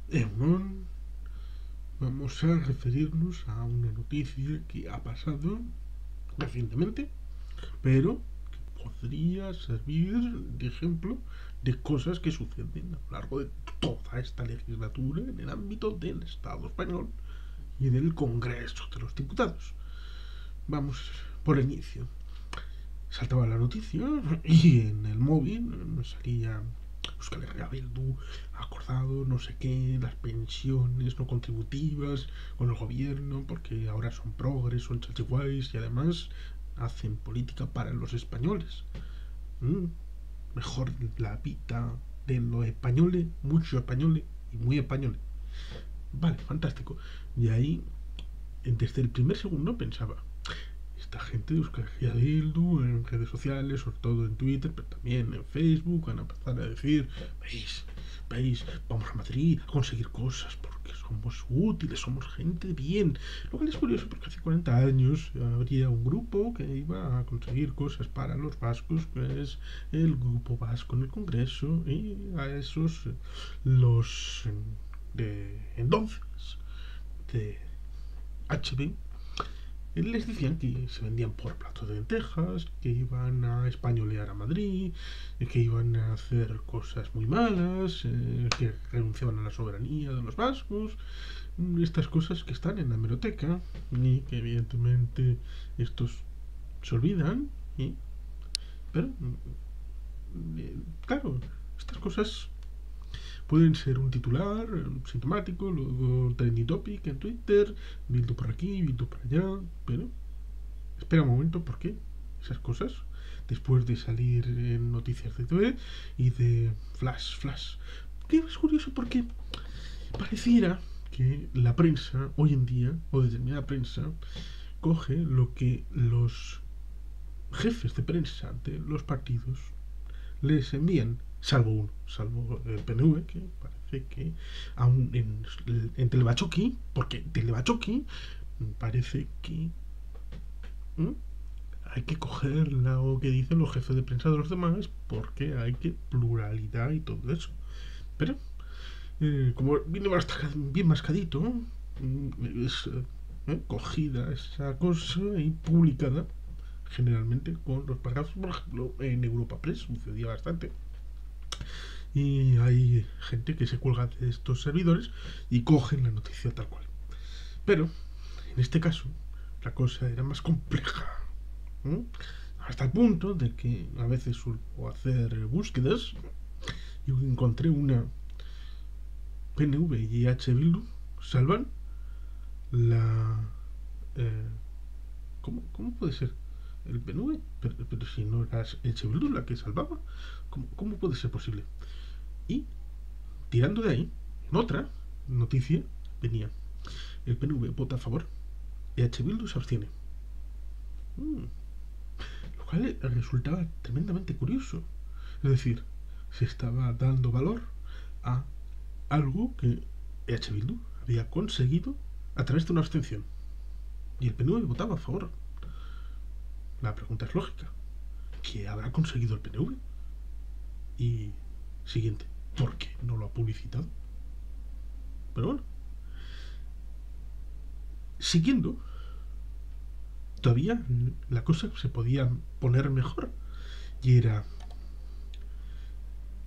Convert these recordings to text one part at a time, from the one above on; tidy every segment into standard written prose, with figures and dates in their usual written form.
Egunon, vamos a referirnos a una noticia que ha pasado recientemente, pero que podría servir de ejemplo de cosas que suceden a lo largo de toda esta legislatura en el ámbito del Estado español y del Congreso de los Diputados. Vamos por el inicio. Saltaba la noticia y en el móvil me salía Euskal Herria Bildu ha acordado no sé qué, las pensiones no contributivas con el gobierno, porque ahora son progres, son chalchiguays y además hacen política para los españoles. Mm, Mejor la vida de los españoles, mucho españoles y muy españoles. Vale, fantástico. Y ahí, desde el primer segundo pensaba, esta gente de Euskal Herria Bildu en redes sociales, sobre todo en Twitter, pero también en Facebook, van a empezar a decir, veis, vamos a Madrid a conseguir cosas porque somos útiles, somos gente bien. Lo cual es curioso porque hace 40 años habría un grupo que iba a conseguir cosas para los vascos, que es el Grupo Vasco en el Congreso, y a esos los de entonces, de HB, les decían que se vendían por platos de lentejas, que iban a españolear a Madrid, que iban a hacer cosas muy malas, que renunciaban a la soberanía de los vascos, estas cosas que están en la hemeroteca y que evidentemente estos se olvidan, pero claro, estas cosas pueden ser un titular sintomático, luego trending topic en Twitter, Bildu por aquí, Bildu por allá, pero espera un momento, ¿por qué esas cosas? Después de salir en noticias de TV y de Flash. Que es curioso porque pareciera que la prensa hoy en día, o determinada prensa, coge lo que los jefes de prensa de los partidos les envían, salvo el PNV, que parece que aún en Telebachoqui, porque Telebachoqui parece que hay que coger lo que dicen los jefes de prensa de los demás porque hay que pluralidad y todo eso. Pero, como viene bien mascadito, es cogida esa cosa y publicada generalmente con los pagados, por ejemplo, en Europa Press sucedía bastante. Y hay gente que se cuelga de estos servidores y cogen la noticia tal cual. Pero, en este caso, la cosa era más compleja. ¿Mm? Hasta el punto de que a veces suelo hacer búsquedas y encontré una PNV y H. Bildu salvan la... Eh, ¿cómo puede ser? El PNV, pero si no era H. Bildu la que salvaba, ¿cómo puede ser posible? Y tirando de ahí, en otra noticia venía, el PNV vota a favor y H. Bildu se abstiene. Mm, lo cual resultaba tremendamente curioso. Es decir, se estaba dando valor a algo que EH Bildu había conseguido a través de una abstención. Y el PNV votaba a favor. La pregunta es lógica. ¿Qué habrá conseguido el PNV? Y siguiente, ¿por qué no lo ha publicitado? Pero bueno, siguiendo, todavía la cosa se podía poner mejor. Y era,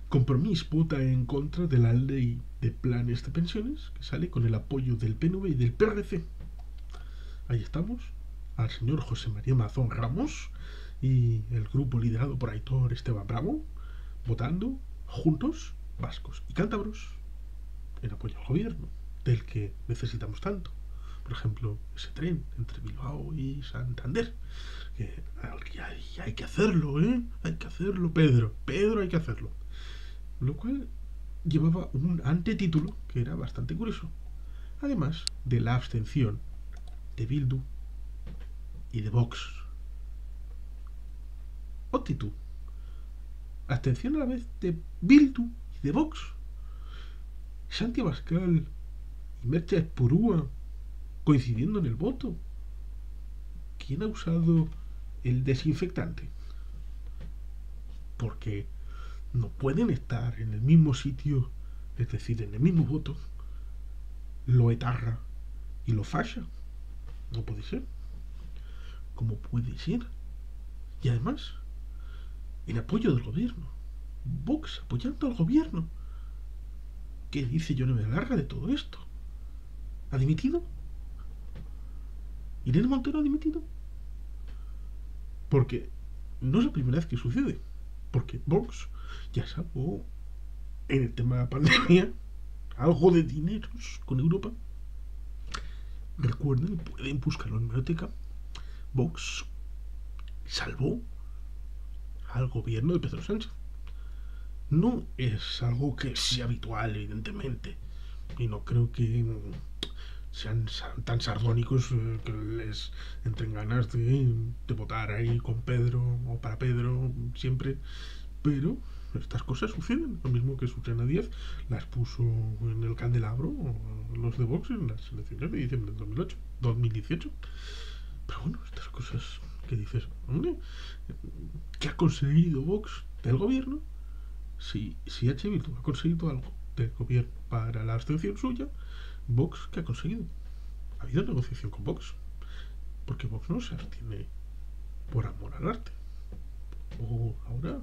Compromís vota en contra de la ley de planes de pensiones que sale con el apoyo del PNV y del PRC. Ahí estamos, al señor José María Mazón Ramos y el grupo liderado por Aitor Esteban Bravo, votando juntos, vascos y cántabros, en apoyo al gobierno, del que necesitamos tanto. Por ejemplo, ese tren entre Bilbao y Santander. Que hay que hacerlo, ¿eh? Hay que hacerlo, Pedro. Pedro, hay que hacerlo. Lo cual llevaba un antetítulo que era bastante curioso. Además de la abstención de Bildu y de Vox. Óptitu. Abstención a la vez de Bildu y de Vox. Santi Abascal y Merche Espurúa coincidiendo en el voto. ¿Quién ha usado el desinfectante? Porque no pueden estar en el mismo sitio, es decir, en el mismo voto, lo etarra y lo fascia. No puede ser. ¿Cómo puede ser? Y además, en apoyo del gobierno. Vox apoyando al gobierno. ¿Qué dice Yone Belarra de todo esto? ¿Ha dimitido? ¿Irene Montero ha dimitido? Porque no es la primera vez que sucede. Porque Vox ya sacó en el tema de la pandemia algo de dineros con Europa. Recuerden, pueden buscarlo en biblioteca. Vox salvó al gobierno de Pedro Sánchez. No es algo que sea habitual, evidentemente. Y no creo que sean tan sardónicos que les entren ganas de votar ahí con Pedro o para Pedro siempre. Pero estas cosas suceden. Lo mismo que Susana Díaz las puso en el candelabro los de Vox en las elecciones de diciembre de 2018. Pero bueno, estas cosas que dices, hombre, ¿qué ha conseguido Vox del gobierno? Si H. Bildu ha conseguido algo del gobierno para la abstención suya, Vox, ¿qué ha conseguido? Ha habido negociación con Vox. Porque Vox no se abstiene por amor al arte. O ahora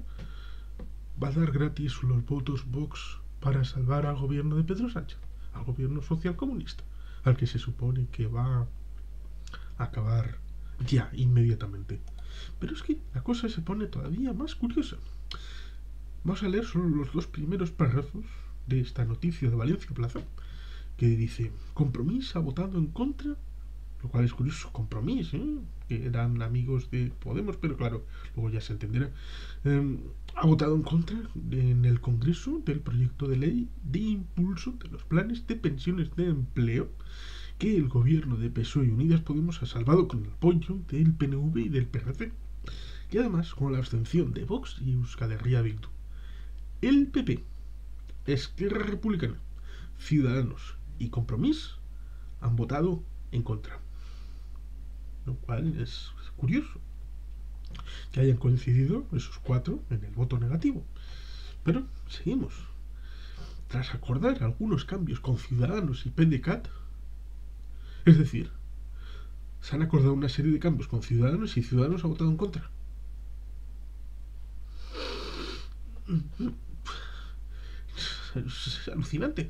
va a dar gratis los votos Vox para salvar al gobierno de Pedro Sánchez, al gobierno socialcomunista, al que se supone que va a acabar ya, inmediatamente. Pero es que la cosa se pone todavía más curiosa. Vamos a leer solo los dos primeros párrafos de esta noticia de Valencia Plaza, que dice: Compromís ha votado en contra, lo cual es curioso, Compromís, que eran amigos de Podemos, pero claro, luego ya se entenderá. Ha votado en contra en el Congreso del proyecto de ley de impulso de los planes de pensiones de empleo que el gobierno de PSOE y Unidas Podemos ha salvado con el apoyo del PNV y del PRC, y además con la abstención de Vox y Euskal Herria Bildu. El PP, Esquerra Republicana, Ciudadanos y Compromís han votado en contra, lo cual es curioso que hayan coincidido esos cuatro en el voto negativo. Pero seguimos. Tras acordar algunos cambios con Ciudadanos y PDeCAT, es decir, se han acordado una serie de cambios con Ciudadanos y Ciudadanos ha votado en contra. Es alucinante.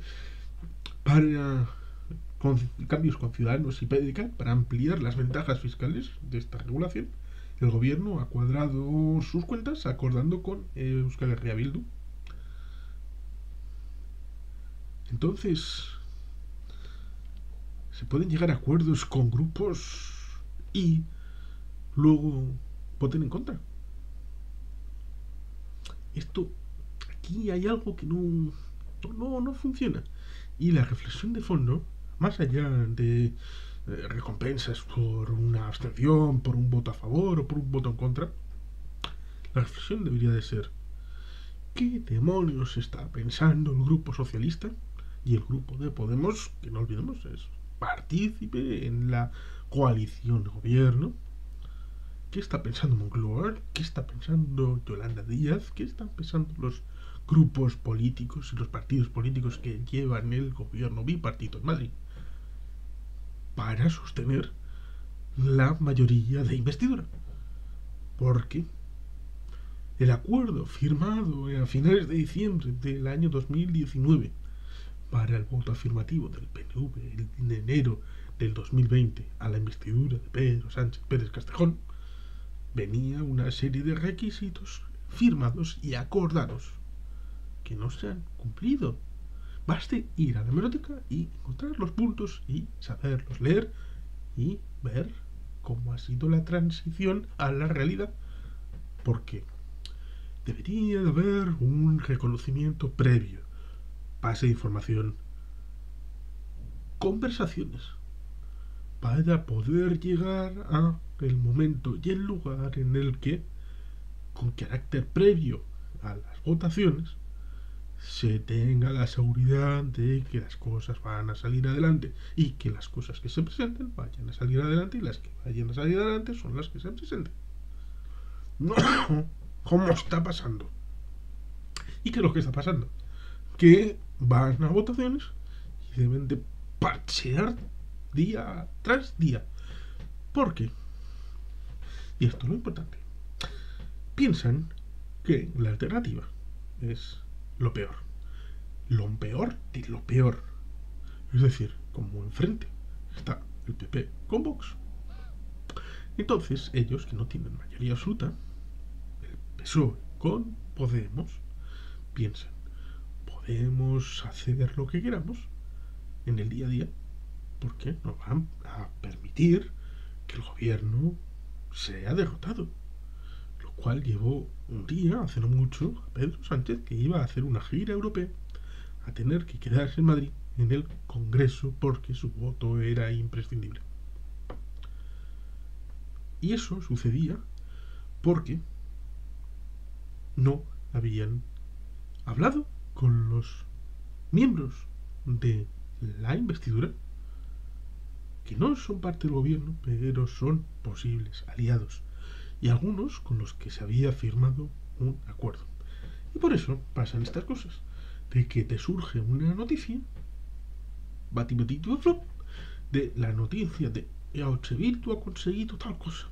Con cambios con Ciudadanos y PDeCAT para ampliar las ventajas fiscales de esta regulación, el gobierno ha cuadrado sus cuentas acordando con Euskal Herria Bildu. Entonces, se pueden llegar a acuerdos con grupos y luego voten en contra. Esto, aquí hay algo que no funciona. Y la reflexión de fondo, más allá de recompensas por una abstención, por un voto a favor o por un voto en contra, la reflexión debería de ser: ¿qué demonios está pensando el grupo socialista y el grupo de Podemos, que no olvidemos es partícipe en la coalición de gobierno? ¿Qué está pensando Moncloa? ¿Qué está pensando Yolanda Díaz? ¿Qué están pensando los grupos políticos y los partidos políticos que llevan el gobierno bipartito en Madrid para sostener la mayoría de investidura? Porque el acuerdo firmado a finales de diciembre del año 2019 para el voto afirmativo del PNV en enero del 2020 a la investidura de Pedro Sánchez Pérez Castejón venía una serie de requisitos firmados y acordados que no se han cumplido. Baste ir a la hemeroteca y encontrar los puntos y saberlos leer y ver cómo ha sido la transición a la realidad, porque debería de haber un reconocimiento previo, base de información, conversaciones, para poder llegar a el momento y el lugar en el que, con carácter previo a las votaciones, se tenga la seguridad de que las cosas van a salir adelante y que las cosas que se presenten vayan a salir adelante, y las que vayan a salir adelante son las que se presenten. No, ¿cómo está pasando? ¿Y qué es lo que está pasando? Que van a votaciones y deben de parchear día tras día. ¿Por qué? Y esto es lo importante. Piensan que la alternativa es lo peor. Lo peor de lo peor. Es decir, como enfrente está el PP con Vox. Entonces, ellos, que no tienen mayoría absoluta, el PSOE con Podemos, piensan, podemos hacer lo que queramos en el día a día, porque nos van a permitir que el gobierno sea derrotado. Lo cual llevó un día, hace no mucho, a Pedro Sánchez, que iba a hacer una gira europea, a tener que quedarse en Madrid en el Congreso porque su voto era imprescindible. Y eso sucedía porque no habían hablado con los miembros de la investidura, que no son parte del gobierno, pero son posibles aliados, y algunos con los que se había firmado un acuerdo. Y por eso pasan estas cosas, de que te surge una noticia, de la noticia de EH Bildu ha conseguido tal cosa.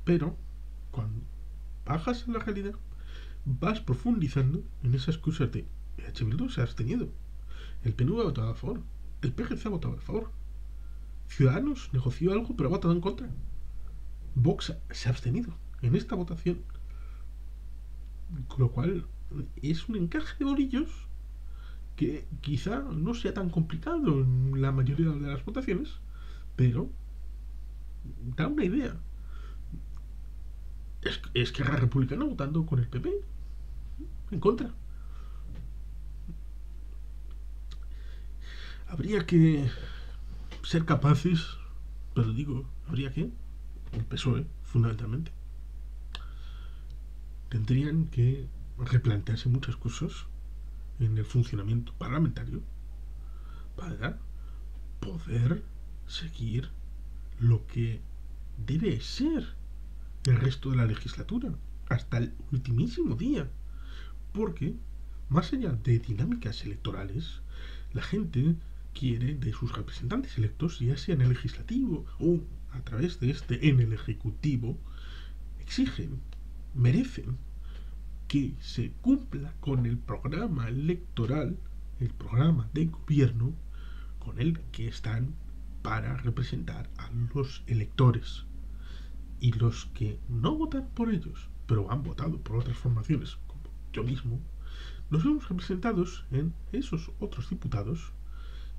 Pero cuando bajas a la realidad, vas profundizando en esas cosas de EH Bildu se ha abstenido, el PNV ha votado a favor, el PGC ha votado a favor, Ciudadanos negoció algo pero ha votado en contra, Vox se ha abstenido en esta votación, con lo cual es un encaje de bolillos que quizá no sea tan complicado en la mayoría de las votaciones, pero da una idea. Es que la Republicana votando con el PP en contra. Habría que ser capaces, pero digo, habría que, el PSOE fundamentalmente, tendrían que replantearse muchas cosas en el funcionamiento parlamentario para poder seguir lo que debe ser el resto de la legislatura hasta el ultimísimo día, porque más allá de dinámicas electorales, la gente quiere de sus representantes electos, ya sea en el legislativo o a través de este en el ejecutivo, exigen, merecen que se cumpla con el programa electoral, el programa de gobierno con el que están para representar a los electores. Y los que no votan por ellos, pero han votado por otras formaciones, como yo mismo, nos vemos representados en esos otros diputados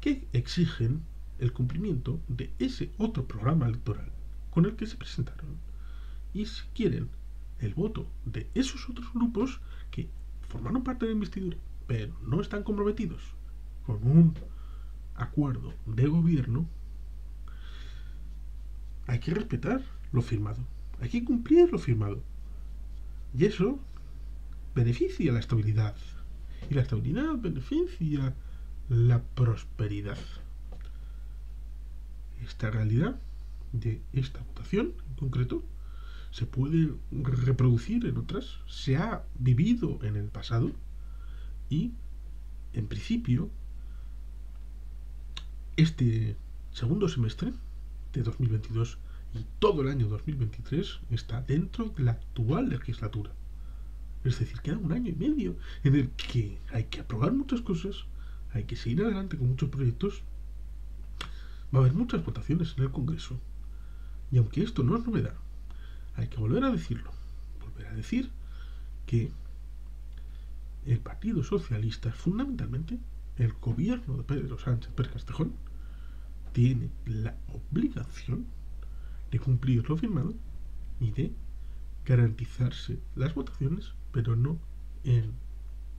que exigen el cumplimiento de ese otro programa electoral con el que se presentaron. Y si quieren el voto de esos otros grupos que formaron parte de la investidura, pero no están comprometidos con un acuerdo de gobierno, hay que respetar lo firmado, hay que cumplir lo firmado. Y eso beneficia la estabilidad. Y la estabilidad beneficia la prosperidad. Esta realidad de esta votación en concreto se puede reproducir en otras, se ha vivido en el pasado y en principio este segundo semestre de 2022 y todo el año 2023 está dentro de la actual legislatura. Es decir, queda un año y medio en el que hay que aprobar muchas cosas, hay que seguir adelante con muchos proyectos, va a haber muchas votaciones en el Congreso. Y aunque esto no es novedad, hay que volver a decirlo, volver a decir que el Partido Socialista, fundamentalmente el gobierno de Pedro Sánchez Pérez Castejón, tiene la obligación de cumplir lo firmado y de garantizarse las votaciones, pero no en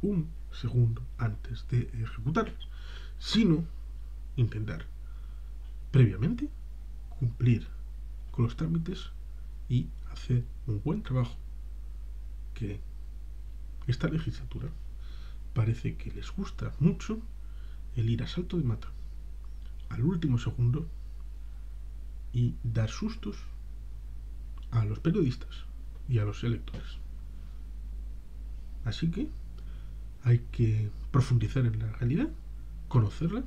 un segundo antes de ejecutarlas, sino intentar previamente cumplir con los trámites y hacer un buen trabajo, que esta legislatura parece que les gusta mucho el ir a salto de mata al último segundo y dar sustos a los periodistas y a los electores. Así que hay que profundizar en la realidad, conocerla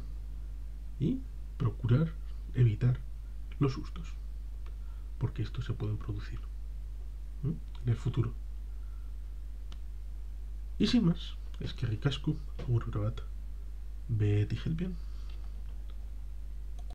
y procurar evitar los sustos, porque estos se pueden producir en el futuro. Y sin más, es que ricasco, agur bat, beti helpian.